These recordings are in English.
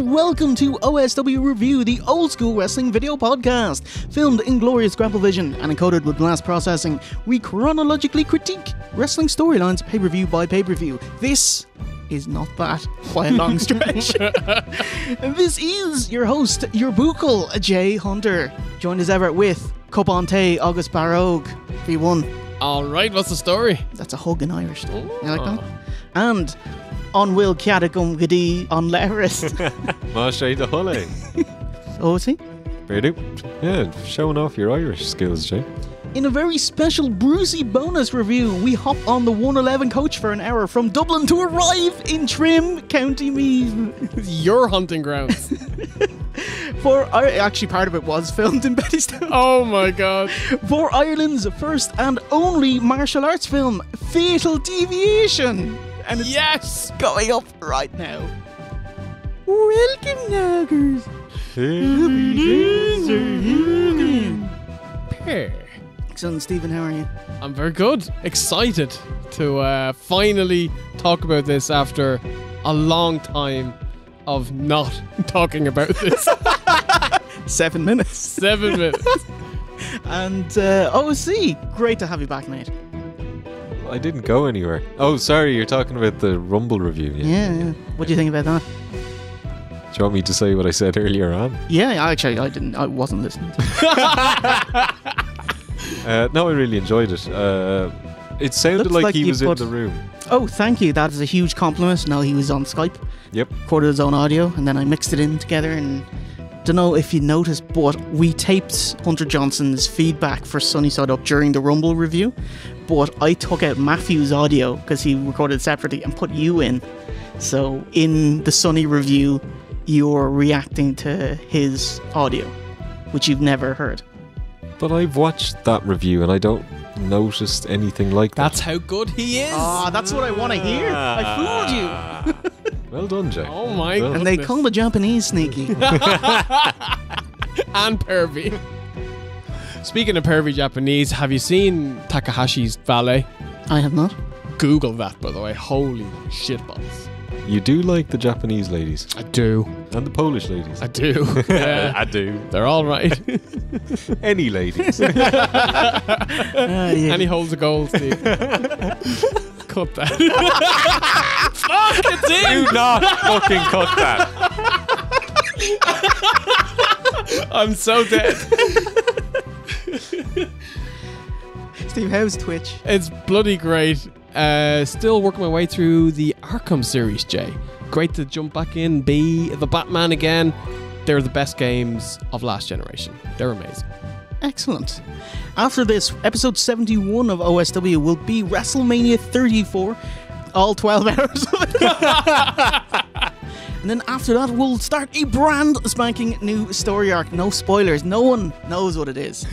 welcome to OSW Review, the old school wrestling video podcast. Filmed in glorious grapple vision and encoded with blast processing, we chronologically critique wrestling storylines pay-per-view by pay-per-view. This is not that by a long stretch. This is your host, your buckle, Jay Hunter, joined as ever with Copante August Barrogue, V1. Alright, what's the story? That's a hug in Irish. You like that? And on Will Ciadagum Gadi on Leris. Mashay the Hulle. Oh, is he? Very do. Yeah, showing off your Irish skills, Jay. In a very special Brucey bonus review, we hop on the 111 coach for an hour from Dublin to arrive in Trim, County Meath. Your hunting grounds. Actually, part of it was filmed in Bettystown. Oh my god. For Ireland's first and only martial arts film, Fatal Deviation. And it's going up right now. Welcome, Naggers. Excellent, Stephen, how are you? I'm very good. Excited to finally talk about this after a long time of not talking about this. 7 minutes. 7 minutes. And OC, great to have you back, mate. I didn't go anywhere. Oh, sorry, you're talking about the Rumble review. Yeah. What do you think about that? Do you want me to say what I said earlier on? Yeah, actually, I wasn't listening to it. No, I really enjoyed it. It sounded like he was in the room. Oh, thank you. That is a huge compliment. No, he was on Skype. Yep. Recorded his own audio, and then I mixed it in together. And don't know if you noticed, but we taped Hunter Johnson's feedback for Sunny Side Up during the Rumble review. But I took out Matthew's audio because he recorded separately and put you in. So in the Sunny review, you're reacting to his audio, which you've never heard. But I've watched that review and I don't notice anything like that. That's how good he is. Ah, that's what I want to hear. I fooled you. Well done, Jay. Oh my god. And they call the Japanese sneaky. And pervy. Speaking of pervy Japanese, have you seen Takahashi's Valet? I have not. Google that, by the way. Holy shitballs. You do like the Japanese ladies. I do. And the Polish ladies. I do. Yeah. I do. They're all right. Any ladies. Yeah. And he holds a goal, Steve. Cut that. Fuck, it's in! Do not fucking cut that. I'm so dead. Steve, how's Twitch? It's bloody great. Still working my way through the Arkham series, Jay. Great to jump back in, be the Batman again. They're the best games of last generation. They're amazing. Excellent. After this, episode 71 of OSW will be WrestleMania 34. All 12 hours of it. And then after that, we'll start a brand spanking new story arc. No spoilers. No one knows what it is.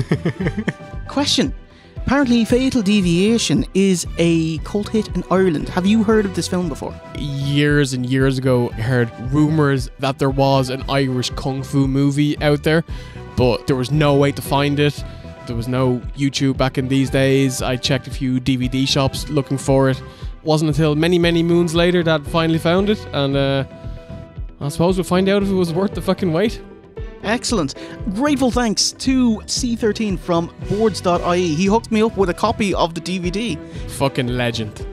Question. Apparently, Fatal Deviation is a cult hit in Ireland. Have you heard of this film before? Years and years ago, I heard rumours that there was an Irish kung fu movie out there, but there was no way to find it. There was no YouTube back in these days. I checked a few DVD shops looking for it. It wasn't until many, many moons later that I finally found it, and I suppose we'll find out if it was worth the fucking wait. Excellent. Grateful thanks to C13 from boards.ie. He hooked me up with a copy of the DVD. Fucking legend.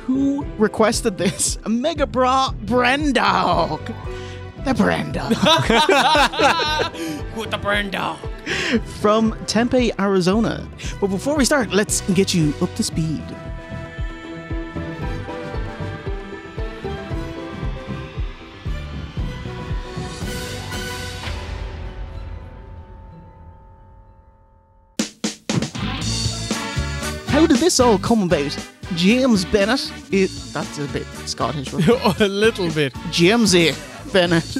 Who requested this? Mega Bra Brandog. The Brandog. With the Brandog. From Tempe, Arizona. But before we start, let's get you up to speed. How did this all come about? James Bennett, that's a bit Scottish, right? A little bit. Jamesy Bennett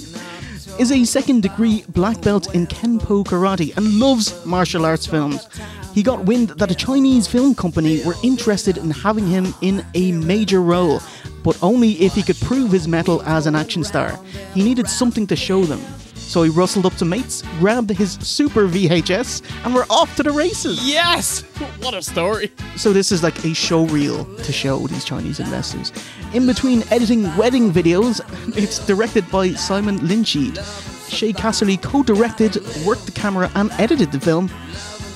is a second-degree black belt in Kenpo Karate and loves martial arts films. He got wind that a Chinese film company were interested in having him in a major role, but only if he could prove his mettle as an action star. He needed something to show them. So he rustled up to mates, grabbed his super VHS, and we're off to the races. Yes! What a story. So this is like a show reel to show these Chinese investors. In between editing wedding videos, it's directed by Simon Linsheed. Shay Casserly co-directed, worked the camera and edited the film.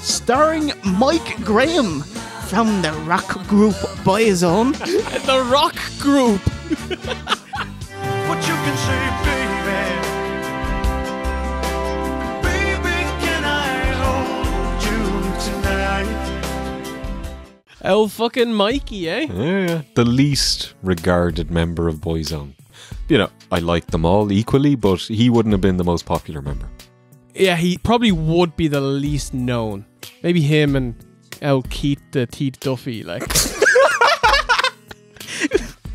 Starring Mike Graham from the rock group Boyzone. The rock group. What you can say, baby. Baby, can I hold you tonight? Oh, fucking Mikey, eh? Yeah, the least regarded member of Boyzone. You know, I like them all equally, but he wouldn't have been the most popular member. Yeah, he probably would be the least known. Maybe him and Keith the Teeth Duffy, like.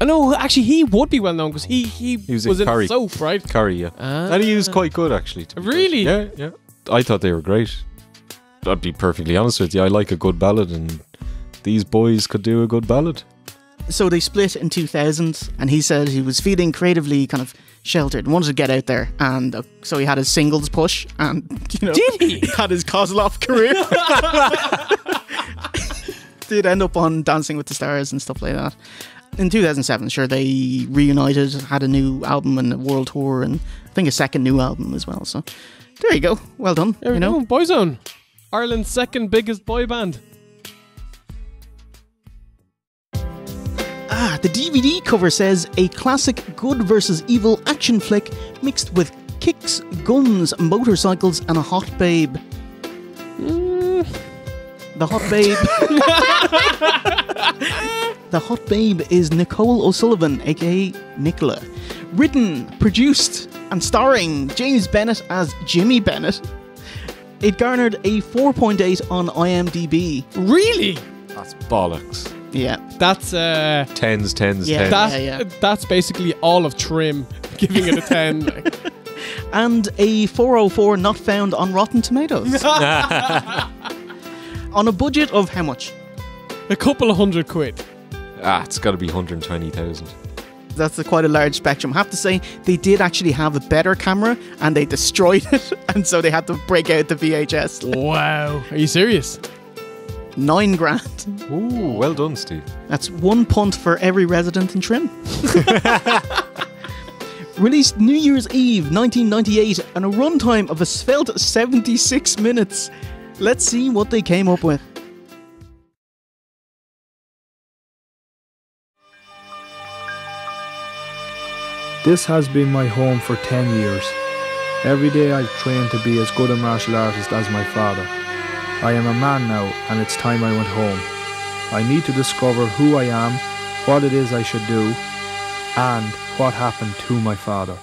I know, actually, he would be well known because he was in Curry. Soap, right? Curry, yeah. And he was quite good, actually. To be Really? fair. Yeah. I thought they were great. I'd be perfectly honest with you. I like a good ballad, and these boys could do a good ballad. So they split in 2000, and he said he was feeling creatively kind of sheltered and wanted to get out there, and so he had his singles push, and Did he? He had his Kozlov career. Did end up on Dancing with the Stars and stuff like that. In 2007, sure, they reunited, had a new album and a world tour, and I think a second new album as well. So there you go, well done. There we go, Boyzone, Ireland's second biggest boy band. The DVD cover says a classic good versus evil action flick mixed with kicks, guns, motorcycles, and a hot babe. The hot babe. The hot babe is Nicole O'Sullivan, aka Nicola. Written, produced, and starring James Bennett as Jimmy Bennett. It garnered a 4.8 on IMDb. Really? That's bollocks. Yeah. That's Tens. Yeah. That's basically all of Trim giving it a 10. Like. And a 404 not found on Rotten Tomatoes. On a budget of how much? A couple of £100. It's got to be 120,000. That's quite a large spectrum. I have to say, they did actually have a better camera and they destroyed it, and so they had to break out the VHS. Wow. Are you serious? $9,000. Ooh, well done, Steve. That's one punt for every resident in Trim. Released New Year's Eve 1998 and a runtime of a svelte 76 minutes. Let's see what they came up with. This has been my home for 10 years. Every day I've trained to be as good a martial artist as my father. I am a man now, and it's time I went home. I need to discover who I am, what it is I should do, and what happened to my father.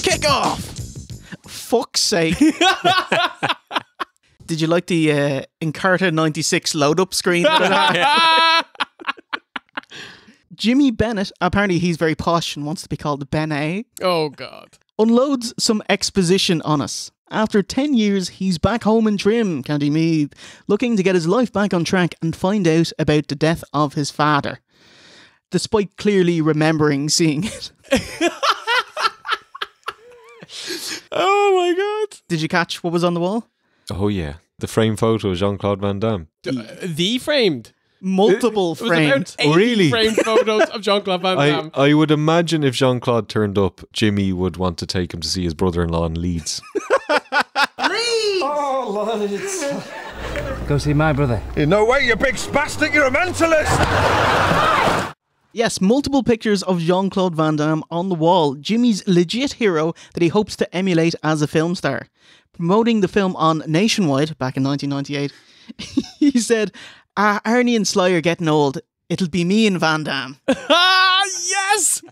Kick off! Fuck's sake. Did you like the Encarta 96 load-up screen that it had? Jimmy Bennett, apparently he's very posh and wants to be called Ben A, Oh, God. unloads some exposition on us. After 10 years, he's back home in Trim, County Meath, looking to get his life back on track and find out about the death of his father, despite clearly remembering seeing it. Oh, my God. Did you catch what was on the wall? Oh, yeah. The frame photo of Jean-Claude Van Damme. The framed. Multiple It was framed. about 80 really? framed photos of Jean-Claude Van Damme. I would imagine if Jean-Claude turned up, Jimmy would want to take him to see his brother-in-law in Leeds. Go see my brother. No way, you big spastic, you're a mentalist! Yes, multiple pictures of Jean-Claude Van Damme on the wall. Jimmy's legit hero that he hopes to emulate as a film star. Promoting the film on Nationwide back in 1998, he said, Arnie and Sly are getting old. It'll be me and Van Damme. Ah, yes!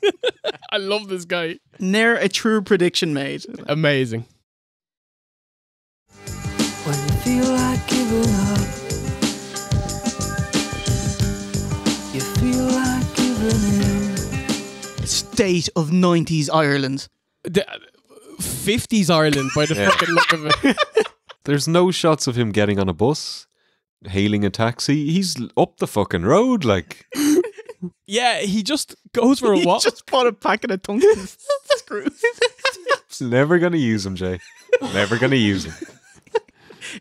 I love this guy. Ne'er a true prediction made. Amazing. When you feel like giving up, you feel like giving in. State of 90s Ireland. 50s Ireland by the fucking look of it. There's no shots of him getting on a bus, hailing a taxi. He's up the fucking road, like. Yeah, he just goes for a walk. Just bought a packet of tungsten screws. Never gonna use him, Jay. Never gonna use him.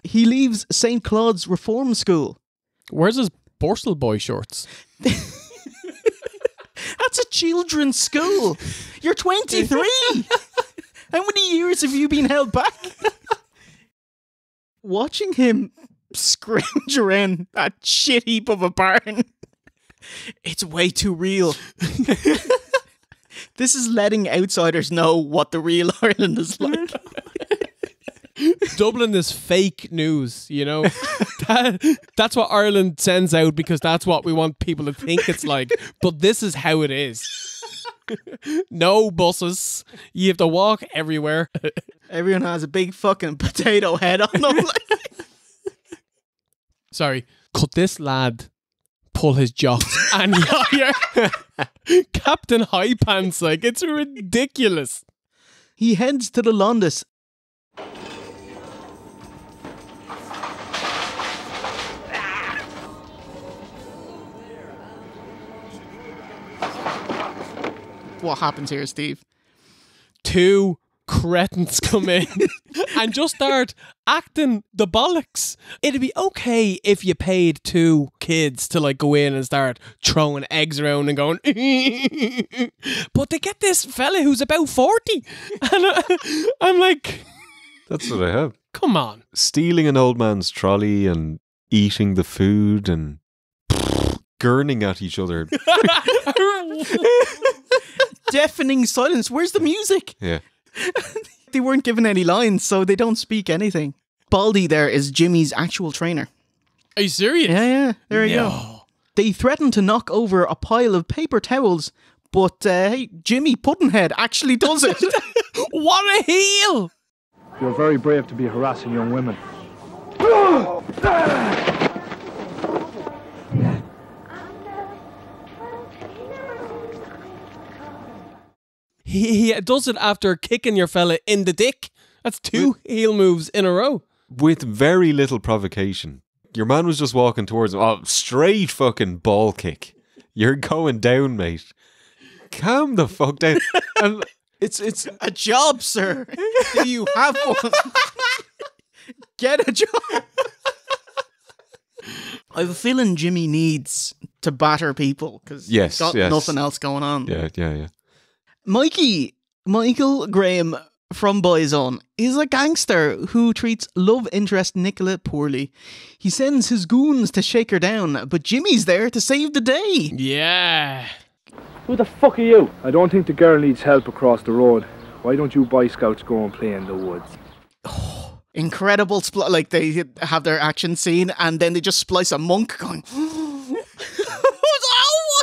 He leaves St. Claude's Reform School. Where's his Borstal Boy shorts? That's a children's school. You're 23. How many years have you been held back? Watching him scrounge around that shit heap of a barn, it's way too real. This is letting outsiders know what the real Ireland is like. Dublin is fake news, you know? That's what Ireland sends out because that's what we want people to think it's like. But this is how it is. No buses. You have to walk everywhere. Everyone has a big fucking potato head on them. Sorry. Could this lad pull his jocks and Captain High Pants? Like, it's ridiculous. He heads to the Londis. What happens here, Steve? Two cretins come in and just start acting the bollocks. It'd be okay if you paid two kids to like go in and start throwing eggs around and going but they get this fella who's about 40 and I'm like, That's what I have. come on. Stealing an old man's trolley and eating the food and gurning at each other. Deafening silence. Where's the music? Yeah. They weren't given any lines, so they don't speak anything. Baldy there is Jimmy's actual trainer. Are you serious? Yeah, there you go. They threaten to knock over a pile of paper towels, but hey, Jimmy Puddinhead actually does it. What a heel! You're very brave to be harassing young women. He does it after kicking your fella in the dick. That's two heel moves in a row. With very little provocation. Your man was just walking towards him. Oh, straight fucking ball kick. You're going down, mate. Calm the fuck down. And It's a job, sir. Do you have one? Get a job. I have a feeling Jimmy needs to batter people because Yes, he's got yes. nothing else going on. yeah. Michael Graham from Boyzone is a gangster who treats love interest Nicola poorly. He sends his goons to shake her down, but Jimmy's there to save the day. Yeah. Who the fuck are you? I don't think the girl needs help across the road. Why don't you Boy Scouts go and play in the woods? Incredible like they have their action scene and then they just splice a monk going, oh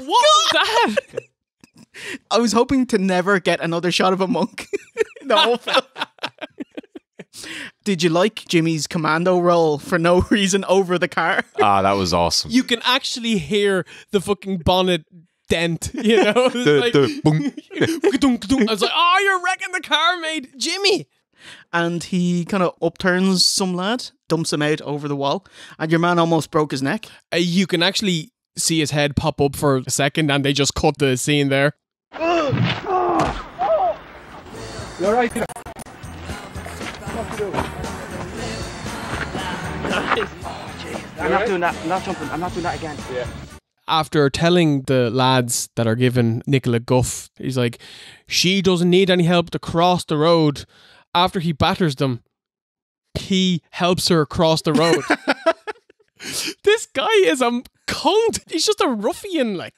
my What was that? I was hoping to never get another shot of a monk in the whole film. Did you like Jimmy's commando roll for no reason over the car? Ah, that was awesome. You can actually hear the fucking bonnet dent, you know? It's boom. I was like, oh, you're wrecking the car, mate. Jimmy. And he kind of upturns some lad, dumps him out over the wall, and your man almost broke his neck. You can actually see his head pop up for a second and they just cut the scene there. You're right. I'm not doing that. I'm not jumping. I'm not doing that again. Yeah. After telling the lads that are giving Nicola guff, he's like, she doesn't need any help to cross the road. After he batters them, he helps her cross the road. This guy is a cunt. He's just a ruffian, like.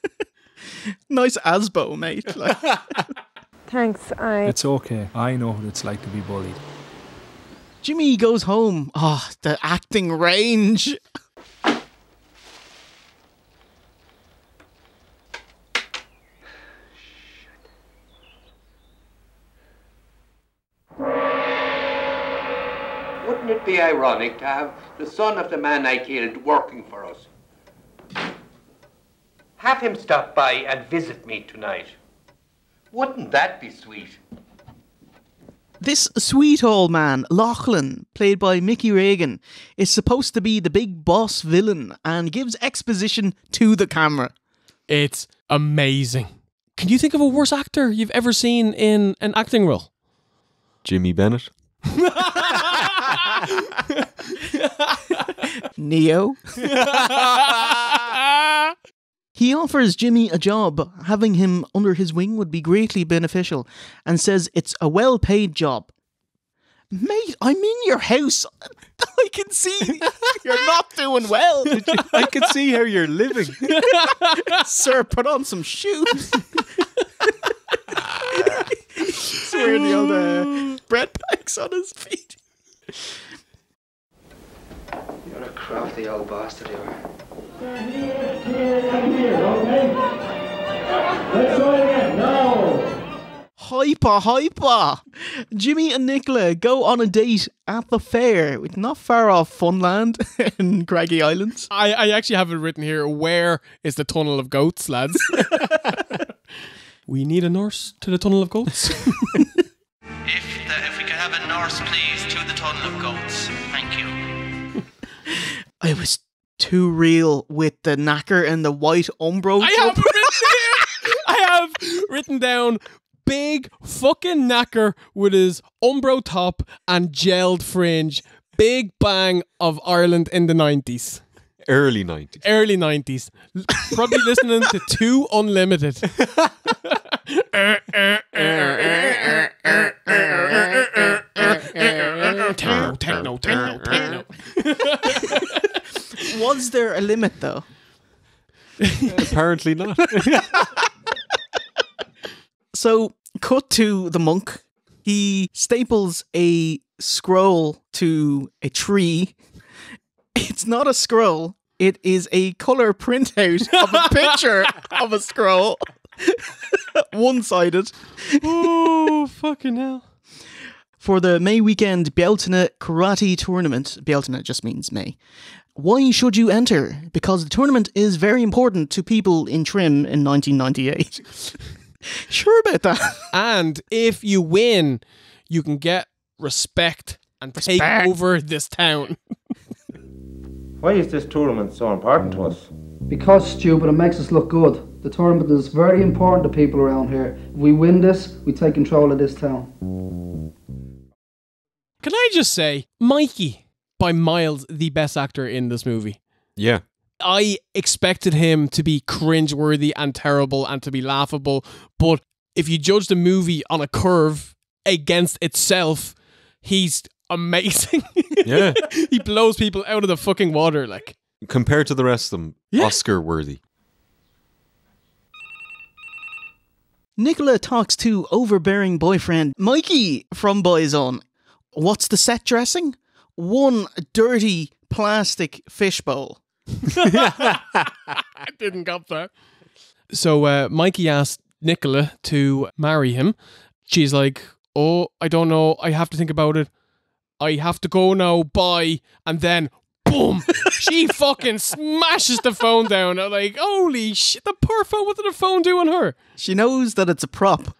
Nice asbo, mate. Like. Thanks, It's okay. I know what it's like to be bullied. Jimmy goes home. Oh, the acting range. Wouldn't it be ironic to have the son of the man I killed working for us? Have him stop by and visit me tonight. Wouldn't that be sweet? This sweet old man, Lachlan, played by Mickey Reagan, is supposed to be the big boss villain and gives exposition to the camera. It's amazing. Can you think of a worse actor you've ever seen in an acting role? Jimmy Bennett. Neo. He offers Jimmy a job. Having him under his wing would be greatly beneficial, and says it's a well-paid job. Mate, I'm in your house. I can see you're not doing well. I can see how you're living. Sir, put on some shoes. He's wearing the old bread bags on his feet. You're a crafty old bastard, you are. Let's try it again. No. Hyper. Jimmy and Nicola go on a date at the fair, with not far off Funland in Craggy Islands. I actually have it written here. Where is the tunnel of goats, lads? We need a nurse to the tunnel of goats. If we could have a nurse, please, to the tunnel of goats. Thank you. I was too real with the knacker and the white Umbro. I have written down big fucking knacker with his Umbro top and gelled fringe. Big bang of Ireland in the 90s. Early 90s. Early 90s. Probably listening to 2 Unlimited. Techno. Was there a limit though? Apparently not. So, cut to the monk. He staples a scroll to a tree. It's not a scroll. It is a colour printout of a picture of a scroll. One-sided. Oh, fucking hell. For the May weekend Bealtaine karate tournament. Bealtaine just means May. Why should you enter? Because the tournament is very important to people in Trim in 1998. Sure about that. And if you win, you can get respect and take over this town. Why is this tournament so important to us? Because, Stu, but it makes us look good. The tournament is very important to people around here. If we win this, we take control of this town. Can I just say, Mikey, by miles, the best actor in this movie. Yeah. I expected him to be cringeworthy and terrible and to be laughable, but if you judge the movie on a curve against itself, he's amazing. Yeah. He blows people out of the fucking water, like. Compared to the rest of them, Yeah. Oscar worthy. Nicola talks to overbearing boyfriend Mikey from Boyzone. What's the set dressing? One dirty plastic fishbowl. I didn't get that. So Mikey asked Nicola to marry him. She's like, oh, I don't know. I have to think about it. I have to go now. Bye. And then, boom, she fucking smashes the phone down. I'm like, holy shit, the poor phone. What did the phone do on her? She knows that it's a prop.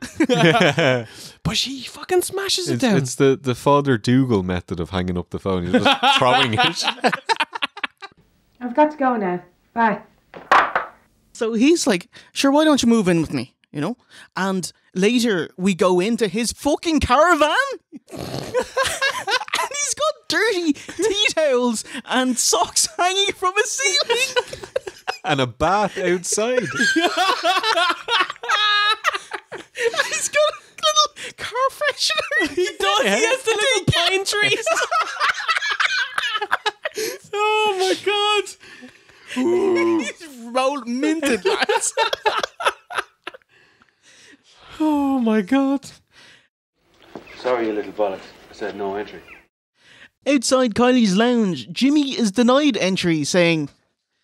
But she fucking smashes it down. It's the Father Dougal method of hanging up the phone. You're just throwing it. I've got to go now. Bye. So he's like, sure, why don't you move in with me? You know? And later we go into his fucking caravan. And he's got dirty tea towels and socks hanging from his ceiling. And a bath outside. He's got a little car freshener. He does. Yeah. He has the little pine trees. Oh my god. He's rolled minted, lads. Oh my god. Sorry, you little bollocks. I said no entry. Outside Kylie's lounge, Jimmy is denied entry, saying,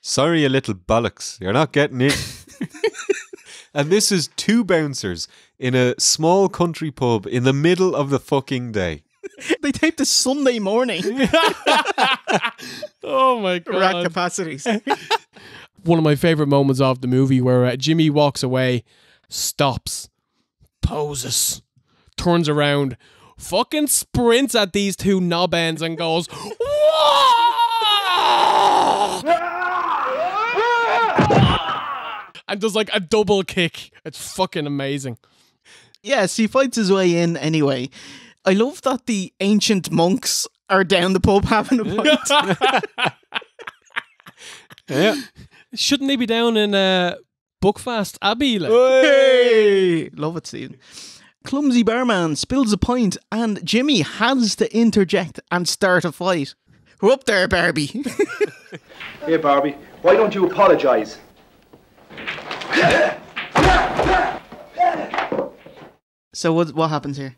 Sorry, you little bollocks. You're not getting in. And this is 2 bouncers in a small country pub in the middle of the fucking day. They taped this Sunday morning. Oh my god. Rack capacities. One of my favourite moments of the movie where Jimmy walks away, stops, poses, turns around, fucking sprints at these 2 knob ends and goes, "Whoa!" and does like a double kick. It's fucking amazing. Yes, he fights his way in anyway. I love that the ancient monks are down the pub having a pint. Yeah. Shouldn't they be down in Buckfast Abbey? Like? Hey! Love it, Stephen. Clumsy barman spills a pint and Jimmy has to interject and start a fight. We're up there, Barbie. Hey, Barbie, why don't you apologise? So what happens here?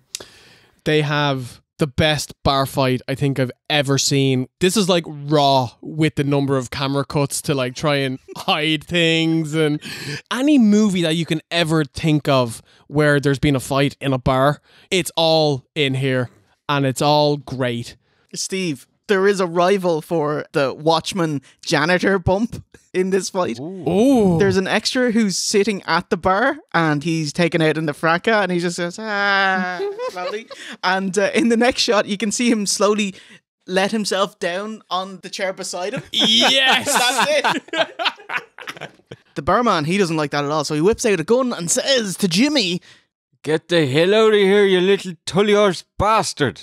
They have the best bar fight I think I've ever seen. This is like Raw with the number of camera cuts to like try and hide things, and any movie that you can ever think of where there's been a fight in a bar, it's all in here and it's all great. Steve, there is a rival for the Watchman janitor bump in this fight. Ooh. There's an extra who's sitting at the bar and he's taken out in the fracas and he just says, slowly. And in the next shot, you can see him slowly let himself down on the chair beside him. Yes! That's it. The barman, he doesn't like that at all. So he whips out a gun and says to Jimmy, "Get the hell out of here, you little tully-arse bastard."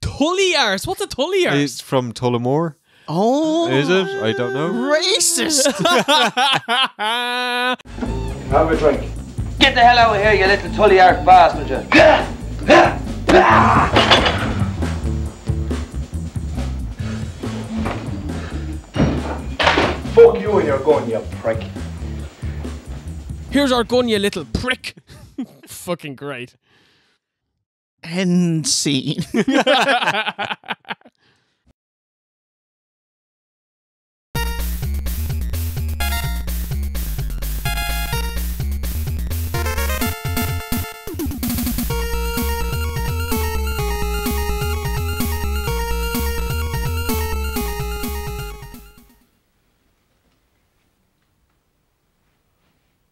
Tully-arse? What's a tully-arse? It's from Tullamore. Oh. Is it? I don't know. Racist. Have a drink. Get the hell out of here, you little tully-arse bastard, you. Fuck you and your gun, you prick. Here's our gun, you little prick. Fucking great. End scene.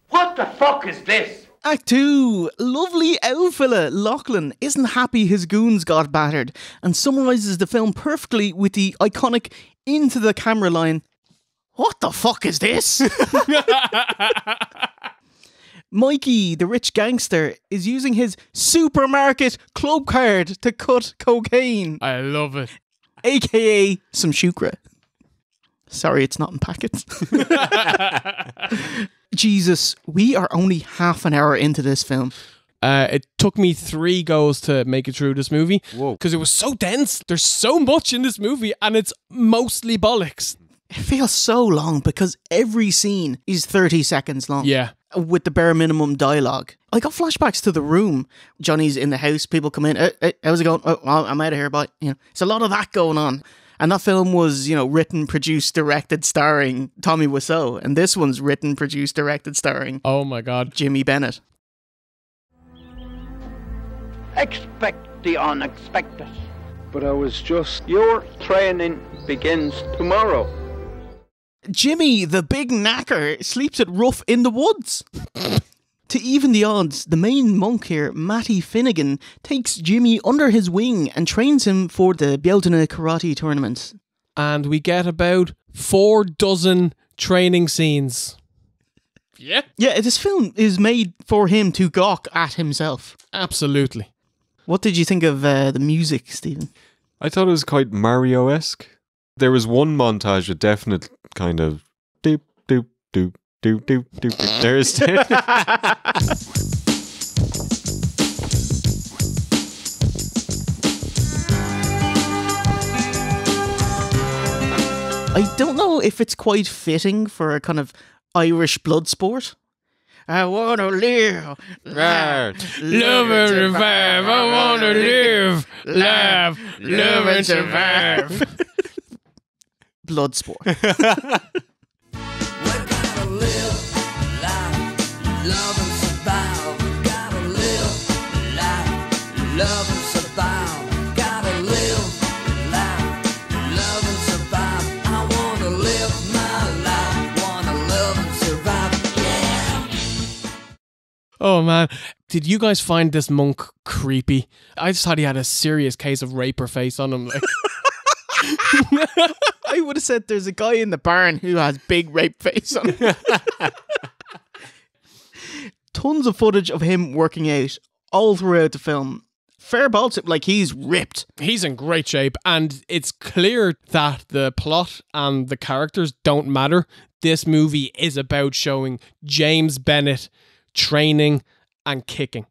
What the fuck is this? Act 2. Lovely outfella Lachlan isn't happy his goons got battered and summarises the film perfectly with the iconic into the camera line, "What the fuck is this?" Mikey, the rich gangster, is using his supermarket club card to cut cocaine, I love it. aka some shukra. Sorry, it's not in packets. Jesus, we are only half an hour into this film. It took me 3 goes to make it through this movie. Whoa. Because it was so dense. There's so much in this movie and it's mostly bollocks. It feels so long because every scene is 30 seconds long. Yeah. With the bare minimum dialogue. I got flashbacks to The Room. Johnny's in the house, people come in, hey, how's it going? Oh, I'm out of here, but it's a lot of that going on. And that film was, written, produced, directed, starring Tommy Wiseau. And this one's written, produced, directed, starring... Oh my God. Jimmy Bennett. Expect the unexpected. But I was just... Your training begins tomorrow. Jimmy, the big knacker, sleeps at Rough in the Woods. To even the odds, the main monk here, Matty Finnegan, takes Jimmy under his wing and trains him for the Bealtaine karate tournament. And we get about 4 dozen training scenes. Yeah. Yeah, this film is made for him to gawk at himself. Absolutely. What did you think of the music, Stephen? I thought it was quite Mario-esque. There was one montage with definite kind of doop, doop, doop, doop, doop, doop. There's I don't know if it's quite fitting for a kind of Irish blood sport. I want to live, laugh, love and survive. I want to live, laugh, love and survive. Blood sport. We're gonna live, laugh, love and survive. Gotta live, laugh, love and survive. Gotta live, laugh, love and survive. I wanna live my life, wanna love and survive, yeah. Oh man, did you guys find this monk creepy? I just thought he had a serious case of raper face on him. Like. I would have said there's a guy in the barn who has big rape face on him. Tons of footage of him working out all throughout the film. fair balls, like he's ripped. He's in great shape, and it's clear that the plot and the characters don't matter. This movie is about showing James Bennett training and kicking.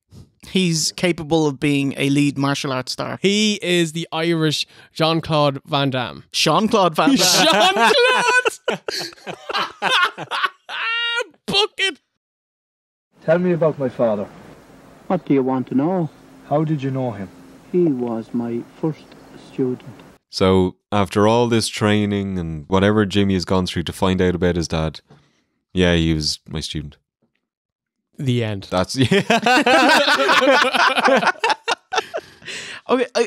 He's capable of being a lead martial arts star. He is the Irish Jean-Claude Van Damme. Jean-Claude Van Damme. Jean-Claude! Book it! Tell me about my father. What do you want to know? How did you know him? He was my first student. So, after all this training and whatever Jimmy has gone through to find out about his dad, yeah, he was my student. The end. That's Okay,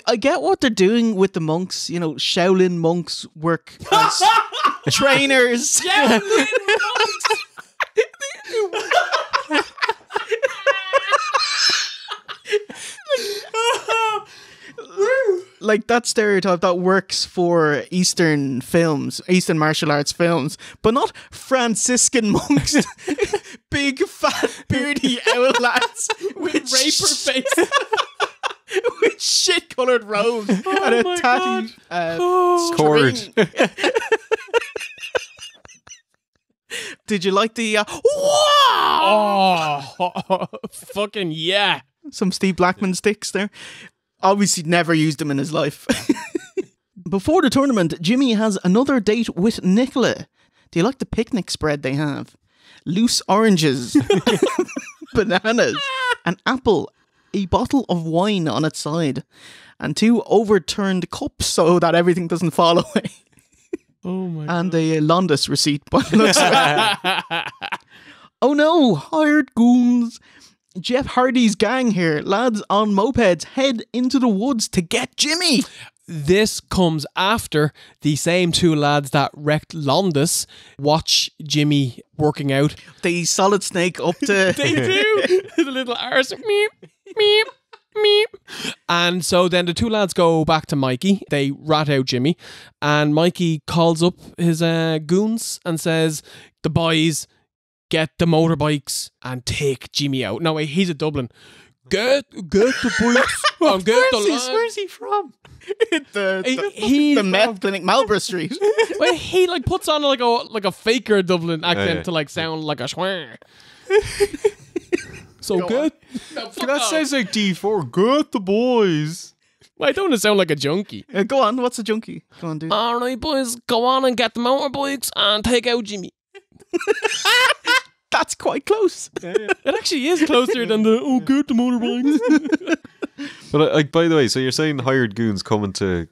I get what they're doing with the monks. You know, Shaolin monks work as trainers. Shaolin monks! Like that stereotype that works for Eastern films, Eastern martial arts films, but not Franciscan monks. Big, fat, beardy owl lads with raper face. with shit-coloured robes and a tatty cord. Did you like the... Oh, fucking yeah. Some Steve Blackman sticks there. Obviously never used them in his life. Before the tournament, Jimmy has another date with Nicola. Do you like the picnic spread they have? Loose oranges, bananas, an apple, a bottle of wine on its side, and 2 overturned cups so that everything doesn't fall away. Oh my and God. A Londis receipt by the looks of it. Oh no, hired goons. Jeff Hardy's gang here. Lads on mopeds head into the woods to get Jimmy. This comes after the same 2 lads that wrecked Londis watch Jimmy working out. They solid snake up to... They do! The little arse. Meep, meep, meep. And so then the 2 lads go back to Mikey. They rat out Jimmy. And Mikey calls up his goons and says, the boys... get the motorbikes and take Jimmy out. No, wait, he's a Dublin. Get the bikes and get the lads. Where's he from? the meth clinic, Marlborough Street. Well, he like puts on like a faker Dublin accent to like sound like a schwer. So Go good. No, that sounds like D4. Get the boys. Well, I don't want to sound like a junkie. Go on, what's a junkie? Go on, dude. All right, boys, go on and get the motorbikes and take out Jimmy. That's quite close. It actually is closer than the good the motorbikes. But by the way, so you're saying hired goons coming to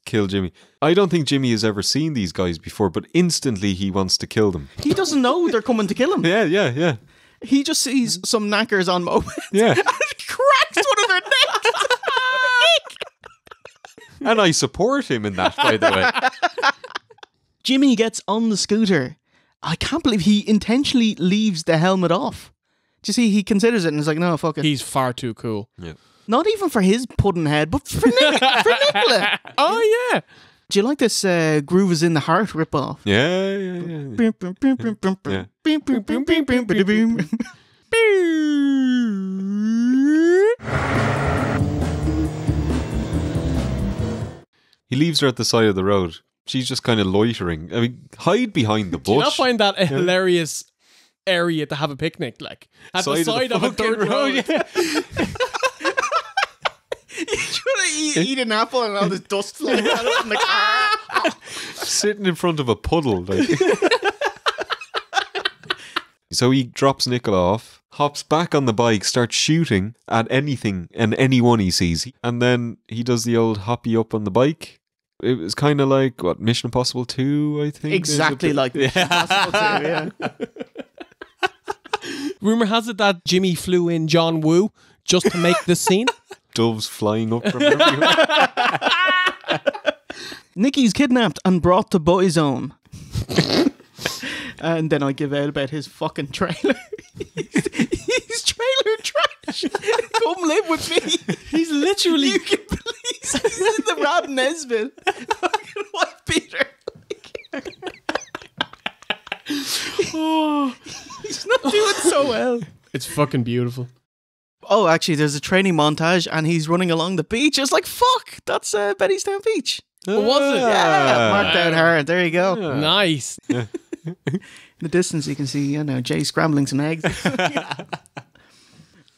kill Jimmy. I don't think Jimmy has ever seen these guys before, but instantly he wants to kill them. He doesn't know they're coming to kill him. Yeah. He just sees some knackers on mopeds. Yeah. And cracks one of their necks. And I support him in that, by the way. Jimmy gets on the scooter. I can't believe he intentionally leaves the helmet off. Do you see? He considers it and is like, no, fuck it. He's far too cool. Yeah. Not even for his pudding head, but for Nicola. Oh, yeah. Do you like this Groove is in the Heart ripoff? Yeah. He leaves her at the side of the road. She's just kind of loitering. I mean, hide behind the bush. Do you not find that a hilarious area to have a picnic? Like, at the side of a dirt road. Yeah. You eat an apple and all this dust flying out in the car. Sitting in front of a puddle. Like. So he drops Nicola off, hops back on the bike, starts shooting at anything and anyone he sees. And then he does the old hoppy up on the bike. It was kind of like, what, Mission Impossible 2, I think? Exactly like Mission Impossible 2, yeah. Rumour has it that Jimmy flew in John Woo just to make this scene. Doves flying up from everywhere. Nicky's kidnapped and brought to Boyzone. And then I give out about his fucking trailer. He's trailer trash. Come live with me. He's literally... You can please. This is the Rob Nesbitt. Fucking wife beater. He's not doing so well. It's fucking beautiful. Oh, actually, there's a training montage and he's running along the beach. It's like, fuck, that's Bettystown Beach. Oh, was it? Yeah, marked out hard. There you go. Nice. In the distance, you can see, Jay scrambling some eggs.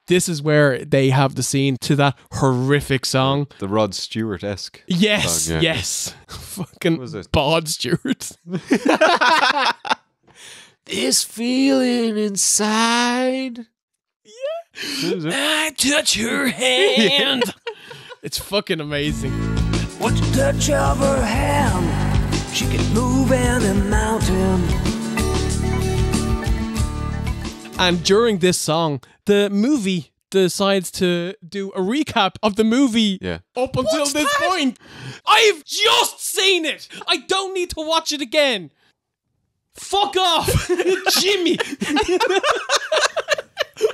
This is where they have the scene to that horrific song. The Rod Stewart-esque Yes, song, yeah. yes. Fucking was it? Bod Stewart. This feeling inside. Yeah. I touch her hand. It's fucking amazing. With the touch of her hand, she can move any mountain. And during this song, the movie decides to do a recap of the movie up until this point. I've just seen it. I don't need to watch it again. Fuck off, Jimmy. I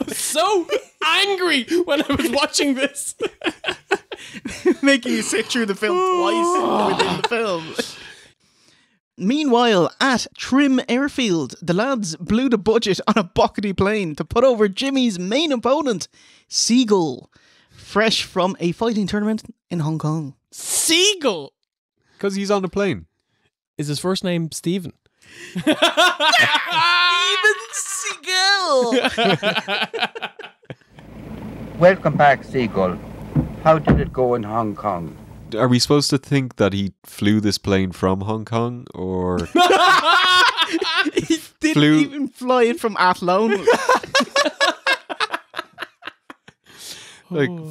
was so angry when I was watching this. Making you sit through the film twice within the film. Meanwhile, at Trim Airfield, the lads blew the budget on a buckety plane to put over Jimmy's main opponent, Seagull, fresh from a fighting tournament in Hong Kong. Seagull? Because he's on the plane. Is his first name Stephen? Even Seagull! Welcome back, Seagull. How did it go in Hong Kong? Are we supposed to think that he flew this plane from Hong Kong, or He didn't even fly it from Athlone.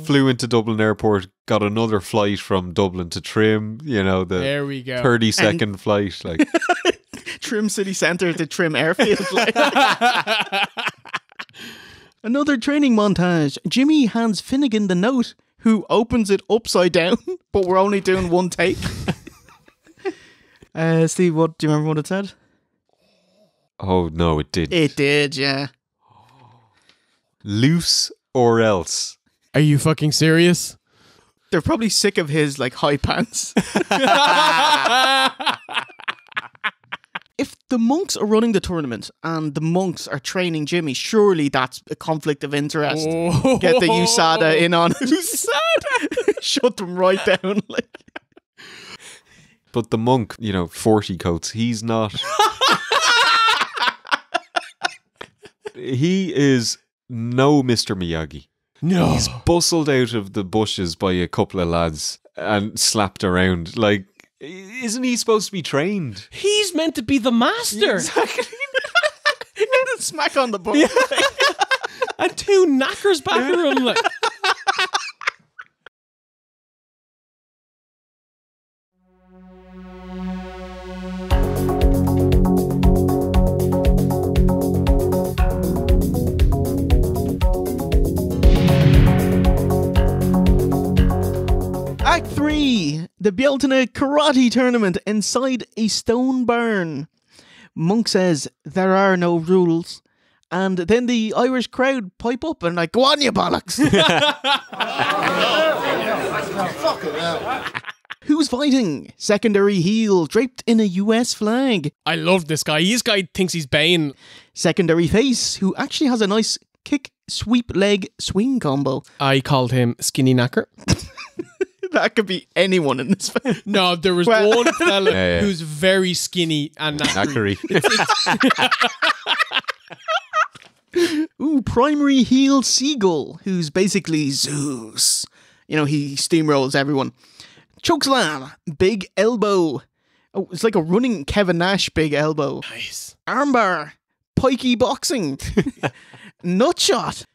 flew into Dublin Airport, got another flight from Dublin to Trim? The There we go. 30-second flight, like Trim City Centre to Trim Airfield. Another training montage. Jimmy hands Finnegan the note, who opens it upside down, but we're only doing one take. Steve, do you remember what it said? Oh no, it did. It did, yeah. Loose or else. Are you fucking serious? They're probably sick of his high pants. If the monks are running the tournament and the monks are training Jimmy, surely that's a conflict of interest. Oh. Get the USADA in on it. USADA! Shut them right down. But the monk, 40 coats, he's not. He is no Mr. Miyagi. No. He's bustled out of the bushes by a couple of lads and slapped around. Isn't he supposed to be trained? He's meant to be the master. Exactly. Smack on the butt. Yeah. And two knackers back him. Act 3. The Bjeltene Karate Tournament inside a stone barn. Monk says there are no rules. And then the Irish crowd pipe up and go on you bollocks. Who's fighting? Secondary heel draped in a US flag. I love this guy. This guy thinks he's Bane. Secondary face, who actually has a nice kick, sweep, leg, swing combo. I called him Skinny Knacker. That could be anyone in this film. No, there was one fella who's very skinny and knackery. Ooh, primary heel Seagull, who's basically Zeus. He steamrolls everyone. Chokeslam, big elbow. Oh, it's like a running Kevin Nash big elbow. Nice. Armbar, pikey boxing. Nutshot.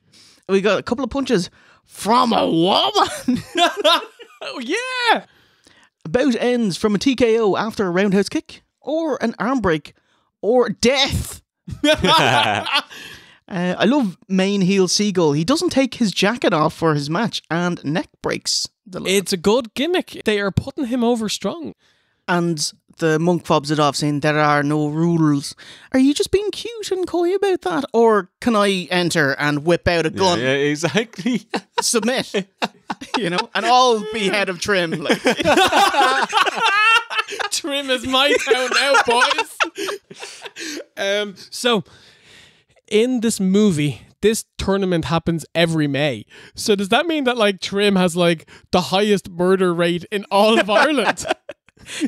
We got a couple of punches from a woman. Oh, yeah. Bout ends from a TKO after a roundhouse kick, or an arm break, or death. I love main heel Seagull. He doesn't take his jacket off for his match and neck breaks. It's a good gimmick. They are putting him over strong. And the monk fobs it off saying there are no rules. Are you just being cute and coy about that? Or can I enter and whip out a gun? Yeah, exactly. Submit. And I'll be head of Trim. Trim is my town now, boys. So, in this movie, this tournament happens every May. So does that mean that like Trim has like the highest murder rate in all of Ireland?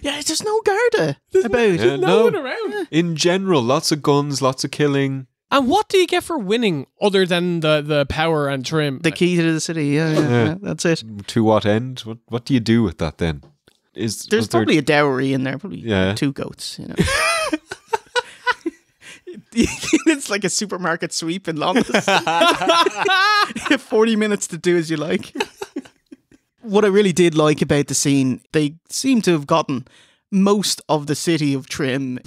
Yeah, there's no Garda about. There's no one around. In general, lots of guns, lots of killing. And what do you get for winning other than the power and Trim? The key to the city, yeah, that's it. To what end? What do you do with that then? There's probably a dowry in there, probably 2 goats, you know. It's like a supermarket sweep in London. You have 40 minutes to do as you like. What I really did like about the scene, they seem to have gotten most of the city of Trim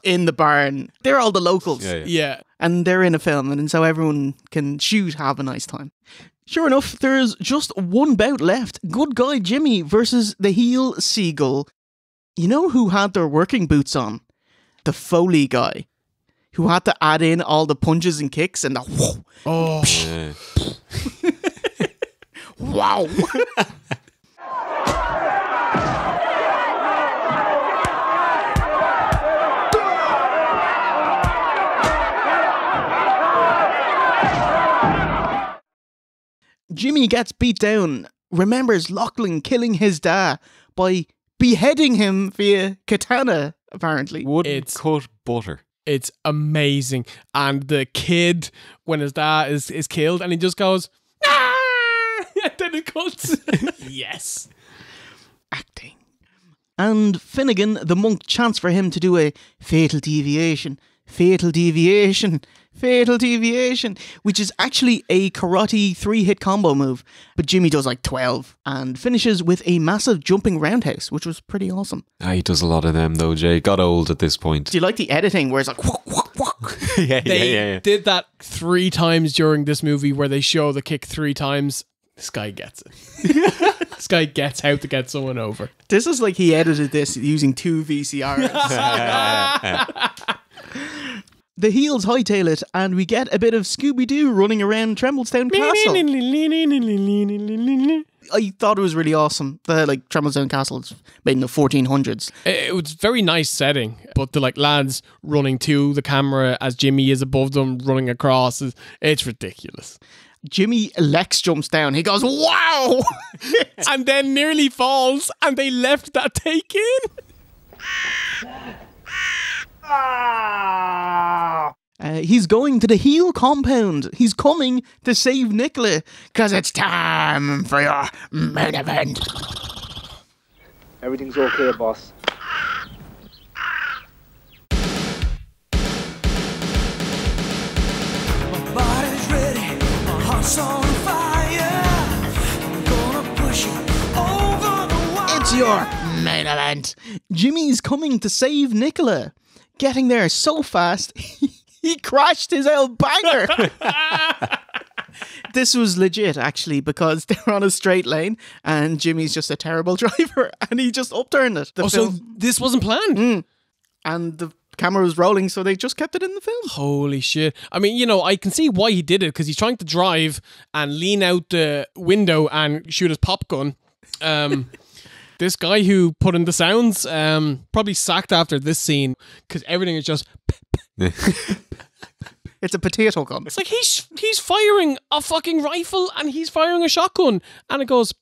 in the barn. They're all the locals. Yeah. And they're in a film, and so everyone can have a nice time. Sure enough, there's just one bout left. Good guy Jimmy versus the heel Seagull. You know who had their working boots on? The Foley guy, who had to add in all the punches and kicks and the whoa. Oh. Wow. Jimmy gets beat down, remembers Lachlan killing his dad by beheading him via katana, apparently. Wouldn't cut butter. It's amazing. And the kid, when his dad is killed, and he just goes, ah! And then it cuts. Yes. Acting. And Finnegan, the monk, chants for him to do a fatal deviation, fatal deviation, fatal deviation, which is actually a karate 3-hit combo move. But Jimmy does like 12 and finishes with a massive jumping roundhouse, which was pretty awesome. He does a lot of them though, Jay. Got old at this point. Do you like the editing where it's like whook, whook, whook? They did that 3 times during this movie where they show the kick 3 times. This guy gets it. This guy gets how to get someone over. This is like he edited this using 2 VCRs. The heels hightail it, and we get a bit of Scooby-Doo running around Tremblestown Castle. I thought it was really awesome. Like Tremblestown Castle is made in the 1400s. It was very nice setting, but the like lads running to the camera as Jimmy is above them, running across, it's ridiculous. Jimmy Lex jumps down. He goes, wow! And then nearly falls, and they left that take in. He's going to the heel compound. He's coming to save Nicola, because it's time for your main event. Everything's okay, boss. My body's ready, my heart's on fire. I'm gonna push you over the wire. It's your main event. Jimmy's coming to save Nicola. Getting there so fast, he crashed his old banger. This was legit, actually, because they're on a straight lane and Jimmy's just a terrible driver and he just upturned it. So this wasn't planned? And the camera was rolling, so they just kept it in the film. Holy shit. I mean, you know, I can see why he did it, because he's trying to drive and lean out the window and shoot his pop gun. This guy who put in the sounds probably sacked after this scene because everything is just it's a potato gun. It's like he's firing a fucking rifle and he's firing a shotgun and it goes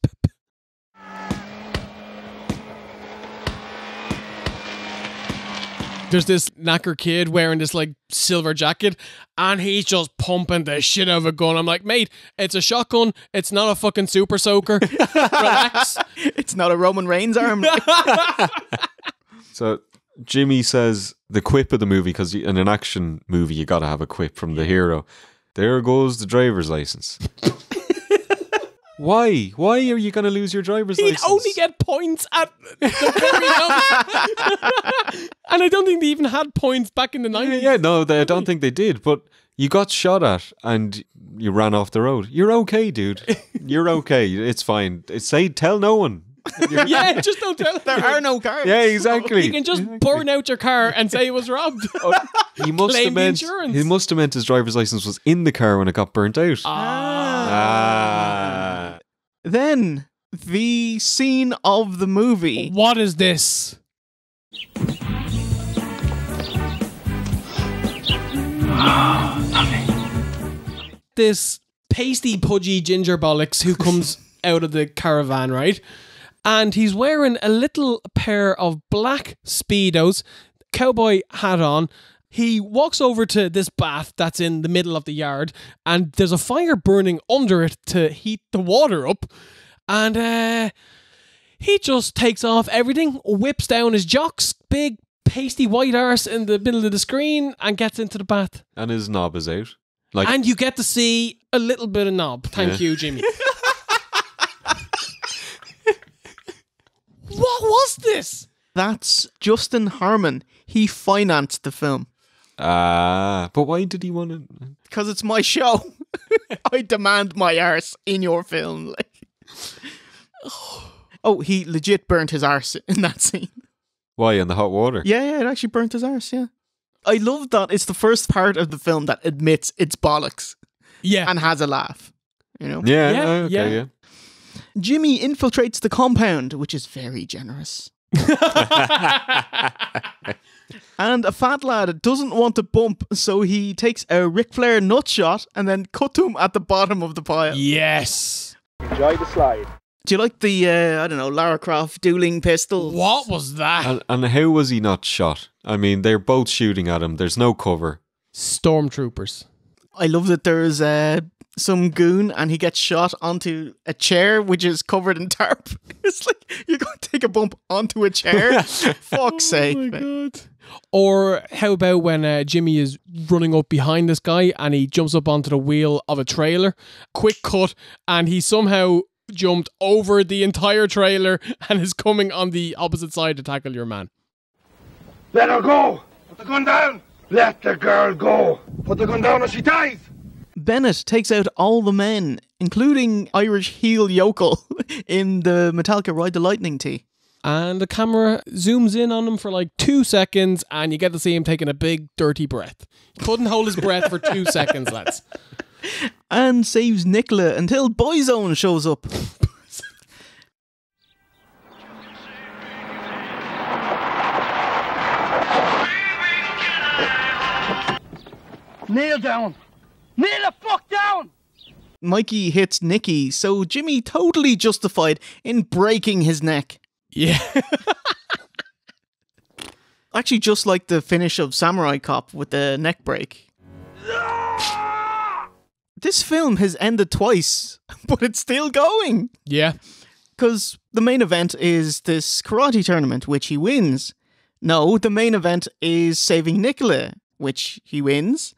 There's this knacker kid wearing this like silver jacket and he's just pumping the shit out of a gun. I'm like, mate, it's a shotgun. It's not a fucking super soaker. Relax. It's not a Roman Reigns arm. So Jimmy says the quip of the movie, because in an action movie you got to have a quip from the hero. There goes the driver's license. Why? Why are you going to lose your driver's license? He'd only get points at the very end. And I don't think they even had points back in the 90s. Yeah, no, I don't think they did. But you got shot at and you ran off the road. You're okay, dude. You're okay. It's fine. Tell no one. Yeah, just don't tell. There are no cars. Yeah, exactly. You can just burn out your car and say it was robbed. He must have meant his driver's license was in the car when it got burnt out. Then the scene of the movie. What is this? this pasty, pudgy ginger bollocks who comes out of the caravan, right? And he's wearing a little pair of black Speedos, cowboy hat on. He walks over to this bath that's in the middle of the yard, and there's a fire burning under it to heat the water up. And he just takes off everything, whips down his jocks, big pasty white arse in the middle of the screen, and gets into the bath. And his knob is out. And you get to see a little bit of knob. Thank you, Jimmy. What was this? That's Justin Harmon. He financed the film. But why did he want to? Because it's my show. I demand my arse in your film. Oh, he legit burnt his arse in that scene. Why, in the hot water? Yeah, it actually burnt his arse, yeah. I love that it's the first part of the film that admits it's bollocks. Yeah. And has a laugh. You know? Yeah. Jimmy infiltrates the compound, which is very generous. And a fat lad doesn't want to bump, so he takes a Ric Flair nut shot and then cut to him at the bottom of the pile. Yes. Enjoy the slide. Do you like the, Lara Croft dueling pistol? What was that? And how was he not shot? I mean, they're both shooting at him. There's no cover. Stormtroopers. I love that there's some goon and he gets shot onto a chair which is covered in tarp. It's like, you're going to take a bump onto a chair? Fuck's sake. Oh my God. Or how about when Jimmy is running up behind this guy and he jumps up onto the wheel of a trailer, quick cut, and he somehow jumped over the entire trailer and is coming on the opposite side to tackle your man. Let her go! Put the gun down! Let the girl go! Put the gun down or she dies! Bennett takes out all the men, including Irish heel yokel in the Metallica Ride the Lightning tee. And the camera zooms in on him for like 2 seconds and you get to see him taking a big dirty breath. He couldn't hold his breath for 2 seconds, lads. And saves Nicola until Boyzone shows up. Kneel down! Kneel the fuck down! Mikey hits Nicky, so Jimmy totally justified in breaking his neck. Yeah. Actually, just like the finish of Samurai Cop with the neck break. This film has ended twice, but it's still going. Yeah. Because the main event is this karate tournament, which he wins. No, the main event is saving Nicola, which he wins.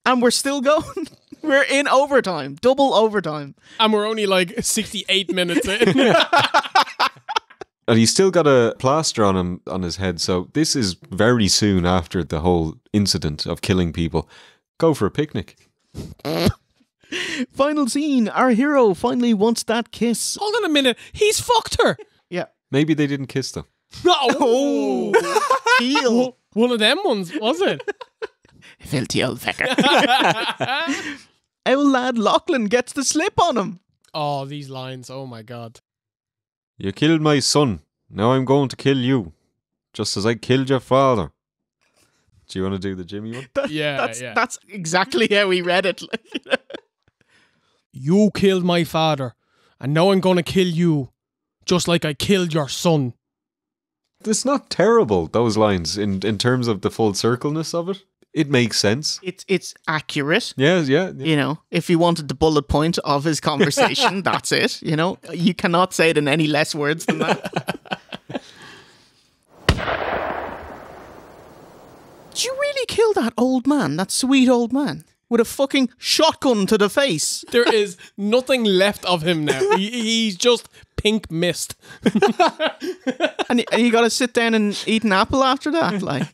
And we're still going. We're in overtime, double overtime. And we're only like 68 minutes in. And he's still got a plaster on him, on his head, so this is very soon after the whole incident of killing people. Go for a picnic. Final scene, our hero finally wants that kiss. Hold on a minute, he's fucked her. Yeah. Maybe they didn't kiss though. Oh, heel. One of them ones, was it? Filthy old fecker. Owl lad Lachlan gets the slip on him. Oh, these lines, oh my God. You killed my son. Now I'm going to kill you. Just as I killed your father. Do you want to do the Jimmy one? That's exactly how he read it. You killed my father. And now I'm going to kill you. Just like I killed your son. It's not terrible, those lines, in terms of the full circleness of it. It makes sense. It's accurate. Yeah. You know, if you wanted the bullet point of his conversation, that's it. You know, you cannot say it in any less words than that. Did you really kill that old man, that sweet old man, with a fucking shotgun to the face? There is nothing left of him now. He's just pink mist. and you got to sit down and eat an apple after that, like.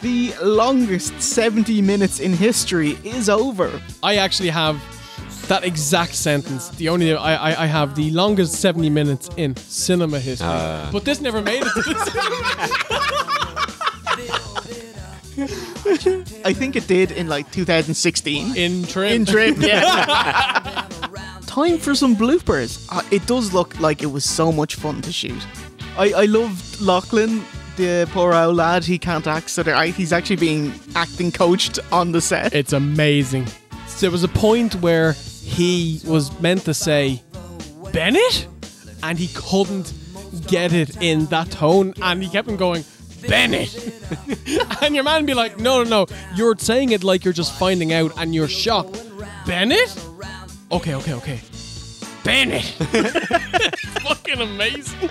The longest 70 minutes in history is over. I actually have that exact sentence. The only I have the longest 70 minutes in cinema history. But this never made it to the cinema. I think it did in like 2016. In trim, yeah. Time for some bloopers. It does look like it was so much fun to shoot. I loved Lachlan the poor old lad, he can't act, so he's actually being acting coached on the set. It's amazing. There was a point where he was meant to say Bennett, and he couldn't get it in that tone, and he kept on going Bennett. And your man be like, no, you're saying it like you're just finding out and you're shocked. Bennett? Okay. Bennett. It's fucking amazing.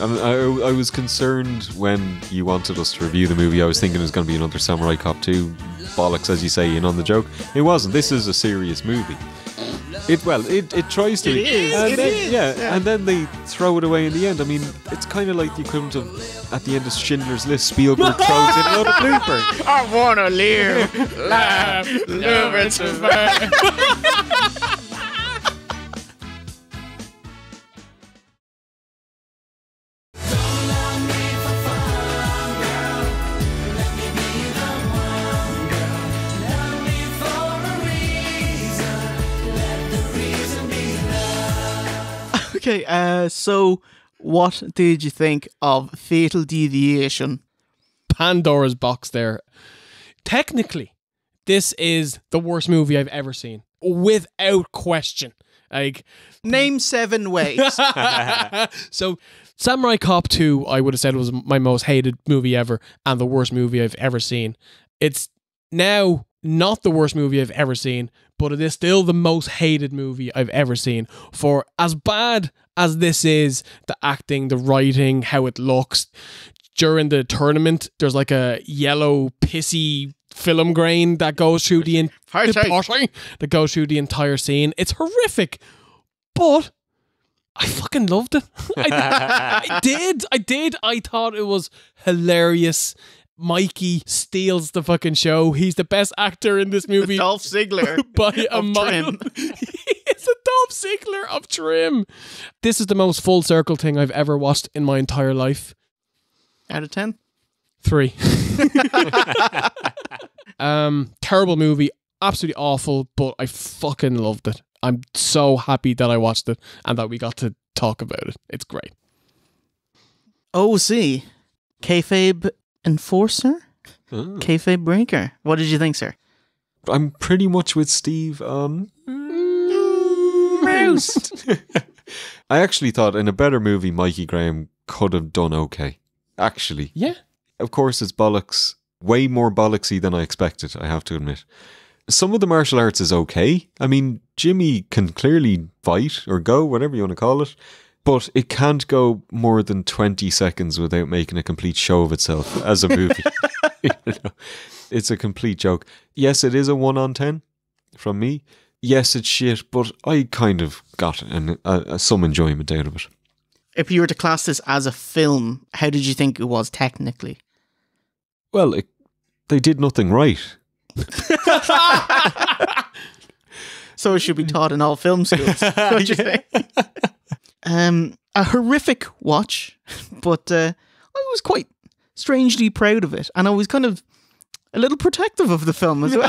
And I was concerned when you wanted us to review the movie. I was thinking it was going to be another Samurai Cop 2 bollocks, as you say, in on the joke. It wasn't. This is a serious movie. It tries to. It is. Yeah, and then they throw it away in the end. I mean, it's kind of like the equivalent of, at the end of Schindler's List, Spielberg throws in another blooper. I wanna live, laugh, love and survive. Okay, so what did you think of Fatal Deviation? Pandora's box there. Technically, this is the worst movie I've ever seen. Without question. Like, name 7 ways. So, Samurai Cop 2, I would have said was my most hated movie ever and the worst movie I've ever seen. It's now not the worst movie I've ever seen, but it is still the most hated movie I've ever seen. For as bad as this is, the acting, the writing, how it looks, during the tournament, there's like a yellow, pissy film grain that goes through the entire scene. It's horrific, but I fucking loved it. I did. I thought it was hilarious. Mikey steals the fucking show. He's the best actor in this movie. Dolph Ziggler by a mile. It's a Dolph Ziggler of Trim. This is the most full circle thing I've ever watched in my entire life. Out of 10? 3. Terrible movie. Absolutely awful, but I fucking loved it. I'm so happy that I watched it and that we got to talk about it. It's great. OC. Kayfabe Enforcer? Kayfabe Breaker. What did you think, sir? I'm pretty much with Steve on Roast. I actually thought in a better movie Mikey Graham could have done okay. Actually. Yeah. Of course it's bollocks. Way more bollocksy than I expected, I have to admit. Some of the martial arts is okay. I mean, Jimmy can clearly fight or go, whatever you want to call it. But it can't go more than 20 seconds without making a complete show of itself as a movie. You know, it's a complete joke. Yes, it is a 1 on 10 from me. Yes, it's shit, but I kind of got some enjoyment out of it. If you were to class this as a film, how did you think it was technically? Well, they did nothing right. So it should be taught in all film schools. What you think? A horrific watch, but I was quite strangely proud of it, and I was kind of a little protective of the film as well.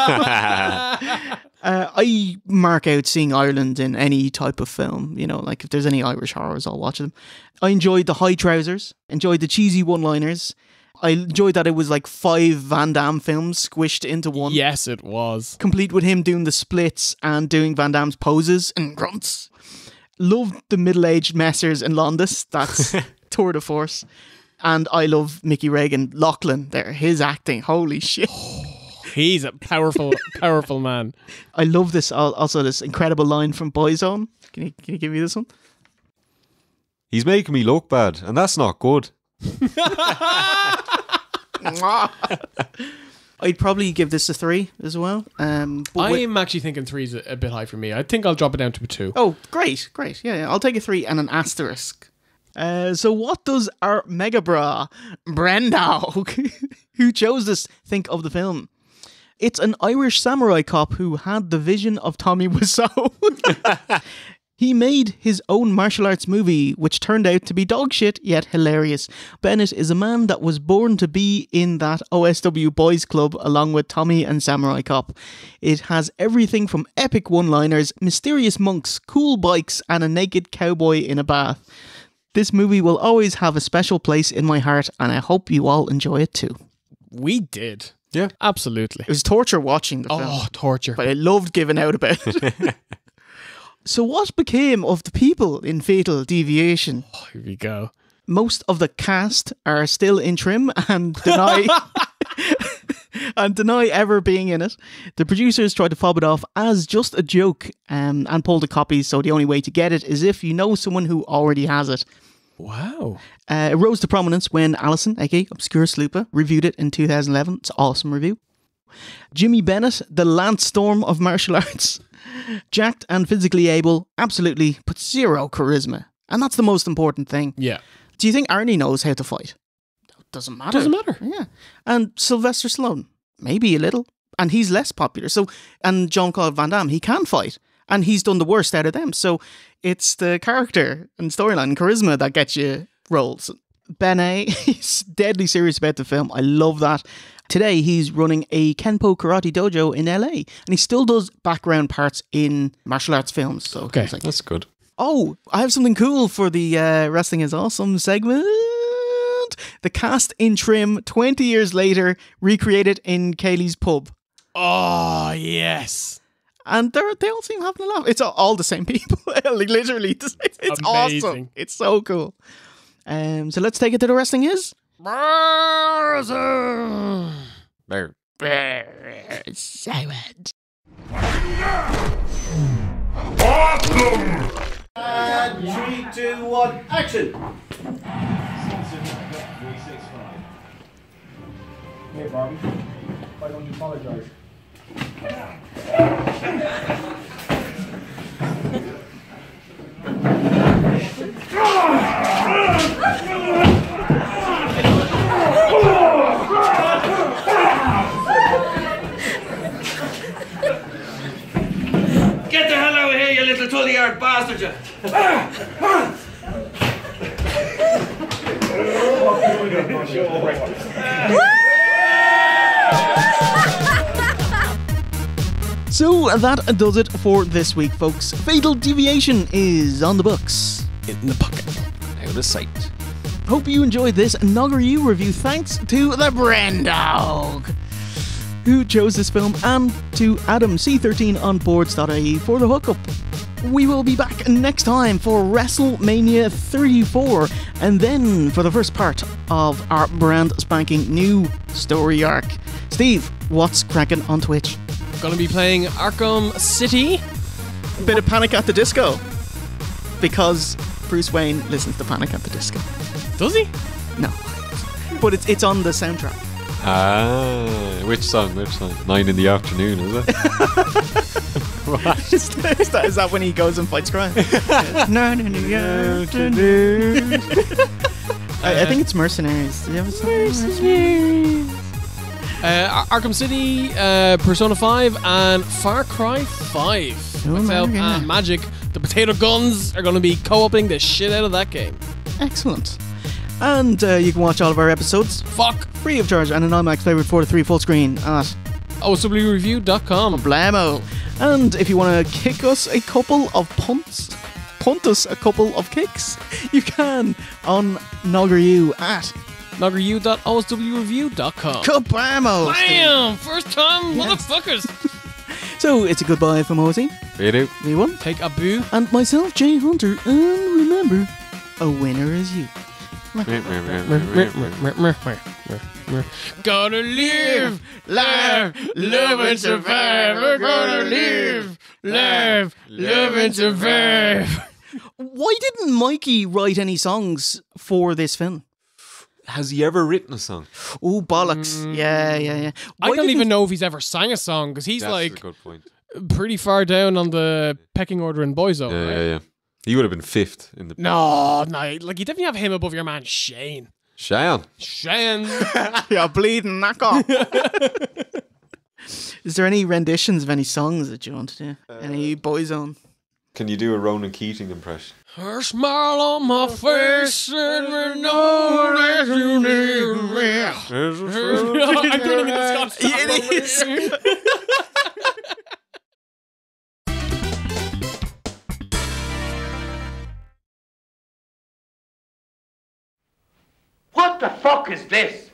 I mark out seeing Ireland in any type of film, you know, like if there's any Irish horrors, I'll watch them. I enjoyed the high trousers, enjoyed the cheesy one-liners. I enjoyed that it was like 5 Van Damme films squished into one. Yes, it was. Complete with him doing the splits and doing Van Damme's poses and grunts. Loved the middle-aged Messers and Londis. That's tour de force. And I love Mickey Reagan. Lachlan there. His acting. Holy shit. He's a powerful, powerful man. I love this. Also, this incredible line from Boyzone. Can you give me this one? He's making me look bad, and that's not good. I'd probably give this a 3 as well. I'm actually thinking 3 is a bit high for me. I think I'll drop it down to a 2. Oh, great. Yeah, I'll take a 3 and an asterisk. So what does our mega bra, Brendo, who chose this, think of the film? It's an Irish samurai cop who had the vision of Tommy Wiseau. He made his own martial arts movie, which turned out to be dog shit, yet hilarious. Bennett is a man that was born to be in that OSW boys club along with Tommy and Samurai Cop. It has everything from epic one-liners, mysterious monks, cool bikes, and a naked cowboy in a bath. This movie will always have a special place in my heart, and I hope you all enjoy it too. We did. Yeah. Absolutely. It was torture watching the film. Oh, torture. But I loved giving out about it. So what became of the people in Fatal Deviation? Oh, here we go. Most of the cast are still in trim and deny ever being in it. The producers tried to fob it off as just a joke and pulled a copy, so the only way to get it is if you know someone who already has it. Wow. It rose to prominence when Alison, aka Obscure Slooper, reviewed it in 2011. It's an awesome review. Jimmy Bennett, the Lance Storm of martial arts. Jacked and physically able, absolutely, but zero charisma. And that's the most important thing. Yeah. Do you think Arnie knows how to fight? Doesn't matter. Doesn't matter. Yeah. And Sylvester Stallone, maybe a little. And he's less popular. So, and Jean-Claude Van Damme, he can fight. And he's done the worst out of them. So it's the character and storyline and charisma that gets you roles. Benet, he's deadly serious about the film. I love that. Today, he's running a Kenpo karate dojo in LA. And he still does background parts in martial arts films. So okay, that's good. Oh, I have something cool for the Wrestling is Awesome segment. The cast in trim 20 years later recreated in Kaylee's pub. Oh, yes. And they all seem having a laugh. It's all the same people. Like, literally. It's amazing. Awesome. It's so cool. So let's take it to the Wrestling is... Silent. And 3, 2, 1, action! Hey, Bobby. Why don't you apologize? Get the hell out of here, you little tully-haired bastard, you! So that does it for this week, folks. Fatal Deviation is on the books. In the pocket. Out of sight. Hope you enjoyed this Nogger review. Thanks to the Brandog, who chose this film, and to Adam C13 on boards.ie for the hookup. We will be back next time for WrestleMania 34, and then for the first part of our brand spanking new story arc. Steve, what's cracking on Twitch? Gonna be playing Arkham City. Bit of Panic at the Disco, because Bruce Wayne listens to Panic at the Disco. Does he? No, but it's on the soundtrack. Ah, which song? 9 in the afternoon, is it? What? is that when he goes and fights crime? 9 in the afternoon. I think it's Mercenaries. Do you have a song? Mercenaries. Arkham City, Persona 5, and Far Cry 5. Myself and Magic, the potato guns, are going to be co-oping the shit out of that game. Excellent. And you can watch all of our episodes free of charge and an IMAX favourite 4:3 full screen at OSWreview.com. Blammo. And if you want to kick us a couple of punt us a couple of kicks, you can on NoggerU at NoggerU.OSWreview.com. Kablamo! Bam! First time, motherfuckers! So it's a goodbye from Ozzy. Me1. Take a boo. And myself, Jay Hunter. And remember, a winner is you. Gotta live, laugh, love and survive. We're gonna live, laugh, love and survive. Why didn't Mikey write any songs for this film? Has he ever written a song? Oh, bollocks. Yeah. I don't even know if he's ever sang a song, because he's That's a good point. pretty far down on the pecking order in Boyzone. Yeah. He would have been 5th in the... No, like you definitely have him above your man Shane. Shane. You're bleeding, knock off. Is there any renditions of any songs that you want to do? Any Boyzone? Can you do a Ronan Keating impression? Her smile on my face and we know that you need me. I'm turning into Scott. It is. What the fuck is this?